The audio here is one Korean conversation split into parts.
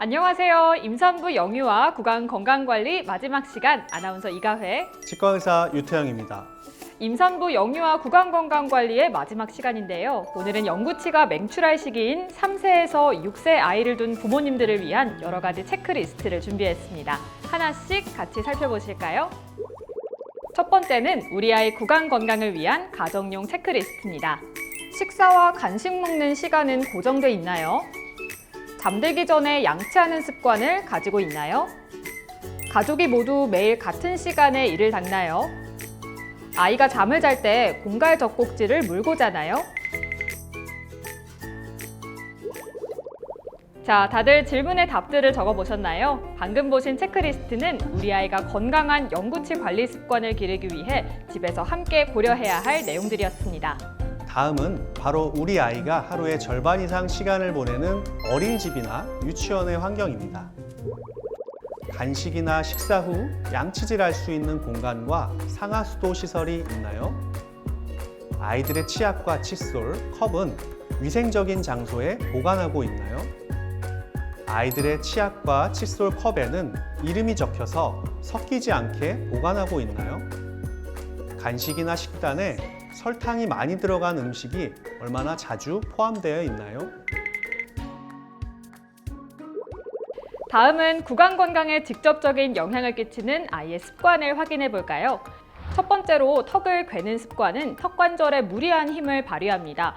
안녕하세요. 임산부 영유아 구강 건강관리 마지막 시간 아나운서 이가회. 치과의사 유태영입니다. 임산부 영유아 구강 건강관리의 마지막 시간인데요. 오늘은 영구치가 맹출할 시기인 3세에서 6세 아이를 둔 부모님들을 위한 여러 가지 체크리스트를 준비했습니다. 하나씩 같이 살펴보실까요? 첫 번째는 우리 아이 구강 건강을 위한 가정용 체크리스트입니다. 식사와 간식 먹는 시간은 고정돼 있나요? 잠들기 전에 양치하는 습관을 가지고 있나요? 가족이 모두 매일 같은 시간에 이를 닦나요? 아이가 잠을 잘 때 공갈 젖꼭지를 물고 자나요? 자, 다들 질문의 답들을 적어보셨나요? 방금 보신 체크리스트는 우리 아이가 건강한 영구치 관리 습관을 기르기 위해 집에서 함께 고려해야 할 내용들이었습니다. 다음은 바로 우리 아이가 하루의 절반 이상 시간을 보내는 어린이집이나 유치원의 환경입니다. 간식이나 식사 후 양치질할 수 있는 공간과 상하수도 시설이 있나요? 아이들의 치약과 칫솔, 컵은 위생적인 장소에 보관하고 있나요? 아이들의 치약과 칫솔 컵에는 이름이 적혀서 섞이지 않게 보관하고 있나요? 간식이나 식단에 설탕이 많이 들어간 음식이 얼마나 자주 포함되어 있나요? 다음은 구강 건강에 직접적인 영향을 끼치는 아이의 습관을 확인해 볼까요? 첫 번째로 턱을 괴는 습관은 턱관절에 무리한 힘을 발휘합니다.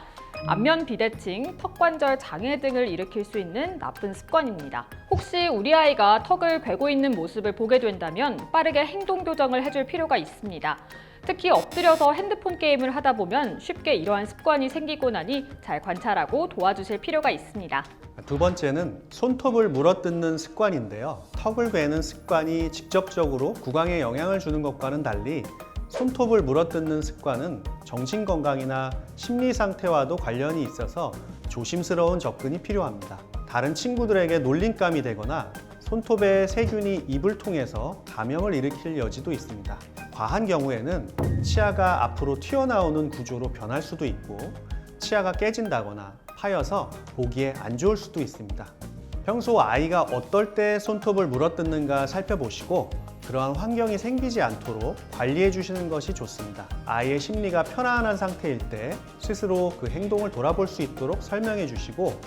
안면 비대칭, 턱관절 장애 등을 일으킬 수 있는 나쁜 습관입니다. 혹시 우리 아이가 턱을 괴고 있는 모습을 보게 된다면 빠르게 행동 교정을 해줄 필요가 있습니다. 특히 엎드려서 핸드폰 게임을 하다 보면 쉽게 이러한 습관이 생기고 나니 잘 관찰하고 도와주실 필요가 있습니다. 두 번째는 손톱을 물어뜯는 습관인데요. 턱을 괴는 습관이 직접적으로 구강에 영향을 주는 것과는 달리 손톱을 물어뜯는 습관은 정신건강이나 심리 상태와도 관련이 있어서 조심스러운 접근이 필요합니다. 다른 친구들에게 놀림감이 되거나 손톱에 세균이 입을 통해서 감염을 일으킬 여지도 있습니다. 과한 경우에는 치아가 앞으로 튀어나오는 구조로 변할 수도 있고 치아가 깨진다거나 파여서 보기에 안 좋을 수도 있습니다. 평소 아이가 어떨 때 손톱을 물어뜯는가 살펴보시고 그러한 환경이 생기지 않도록 관리해 주시는 것이 좋습니다. 아이의 심리가 편안한 상태일 때 스스로 그 행동을 돌아볼 수 있도록 설명해 주시고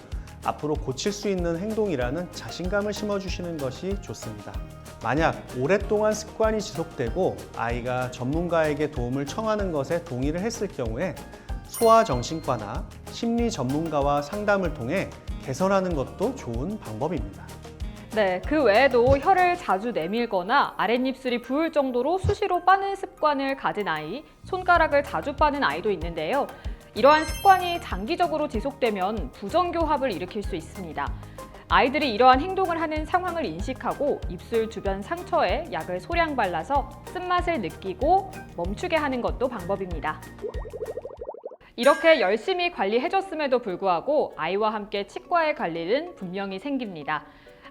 앞으로 고칠 수 있는 행동이라는 자신감을 심어주시는 것이 좋습니다. 만약 오랫동안 습관이 지속되고 아이가 전문가에게 도움을 청하는 것에 동의를 했을 경우에 소아정신과나 심리 전문가와 상담을 통해 개선하는 것도 좋은 방법입니다. 네, 그 외에도 혀를 자주 내밀거나 아랫입술이 부을 정도로 수시로 빠는 습관을 가진 아이, 손가락을 자주 빠는 아이도 있는데요. 이러한 습관이 장기적으로 지속되면 부정교합을 일으킬 수 있습니다. 아이들이 이러한 행동을 하는 상황을 인식하고 입술 주변 상처에 약을 소량 발라서 쓴맛을 느끼고 멈추게 하는 것도 방법입니다. 이렇게 열심히 관리해줬음에도 불구하고 아이와 함께 치과에 갈 일은 분명히 생깁니다.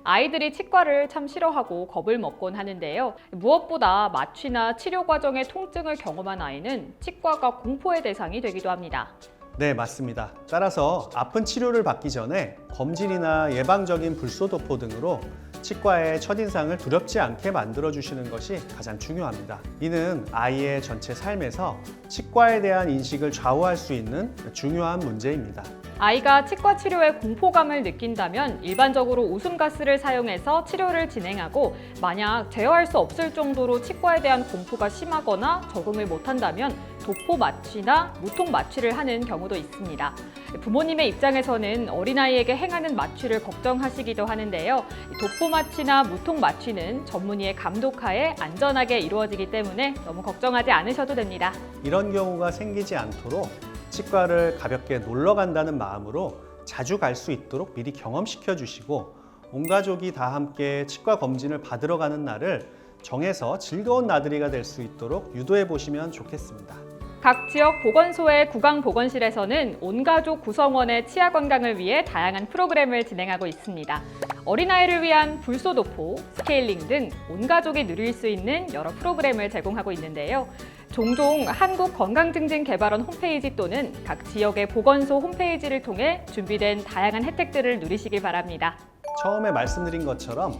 아이들이 치과를 참 싫어하고 겁을 먹곤 하는데요. 무엇보다 마취나 치료 과정의 통증을 경험한 아이는 치과가 공포의 대상이 되기도 합니다. 네, 맞습니다. 따라서 아픈 치료를 받기 전에 검진이나 예방적인 불소도포 등으로 치과의 첫인상을 두렵지 않게 만들어주시는 것이 가장 중요합니다. 이는 아이의 전체 삶에서 치과에 대한 인식을 좌우할 수 있는 중요한 문제입니다. 아이가 치과 치료에 공포감을 느낀다면 일반적으로 웃음가스를 사용해서 치료를 진행하고 만약 제어할 수 없을 정도로 치과에 대한 공포가 심하거나 적응을 못한다면 도포 마취나 무통 마취를 하는 경우도 있습니다. 부모님의 입장에서는 어린아이에게 행하는 마취를 걱정하시기도 하는데요. 도포 마취나 무통 마취는 전문의의 감독하에 안전하게 이루어지기 때문에 너무 걱정하지 않으셔도 됩니다. 이런 경우가 생기지 않도록 치과를 가볍게 놀러 간다는 마음으로 자주 갈 수 있도록 미리 경험시켜 주시고 온 가족이 다 함께 치과 검진을 받으러 가는 날을 정해서 즐거운 나들이가 될 수 있도록 유도해 보시면 좋겠습니다. 각 지역 보건소의 구강보건실에서는 온가족 구성원의 치아 건강을 위해 다양한 프로그램을 진행하고 있습니다. 어린아이를 위한 불소도포, 스케일링 등 온가족이 누릴 수 있는 여러 프로그램을 제공하고 있는데요. 종종 한국건강증진개발원 홈페이지 또는 각 지역의 보건소 홈페이지를 통해 준비된 다양한 혜택들을 누리시길 바랍니다. 처음에 말씀드린 것처럼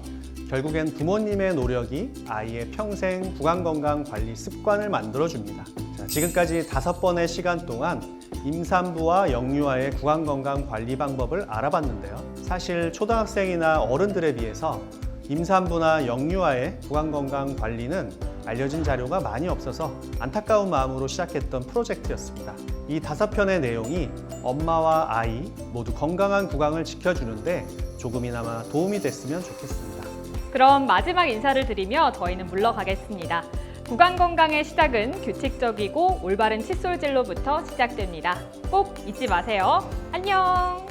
결국엔 부모님의 노력이 아이의 평생 구강건강 관리 습관을 만들어줍니다. 자, 지금까지 5번의 시간 동안 임산부와 영유아의 구강건강 관리 방법을 알아봤는데요. 사실 초등학생이나 어른들에 비해서 임산부나 영유아의 구강건강 관리는 알려진 자료가 많이 없어서 안타까운 마음으로 시작했던 프로젝트였습니다. 이 5편의 내용이 엄마와 아이 모두 건강한 구강을 지켜주는데 조금이나마 도움이 됐으면 좋겠습니다. 그럼 마지막 인사를 드리며 저희는 물러가겠습니다. 구강 건강의 시작은 규칙적이고 올바른 칫솔질로부터 시작됩니다. 꼭 잊지 마세요. 안녕!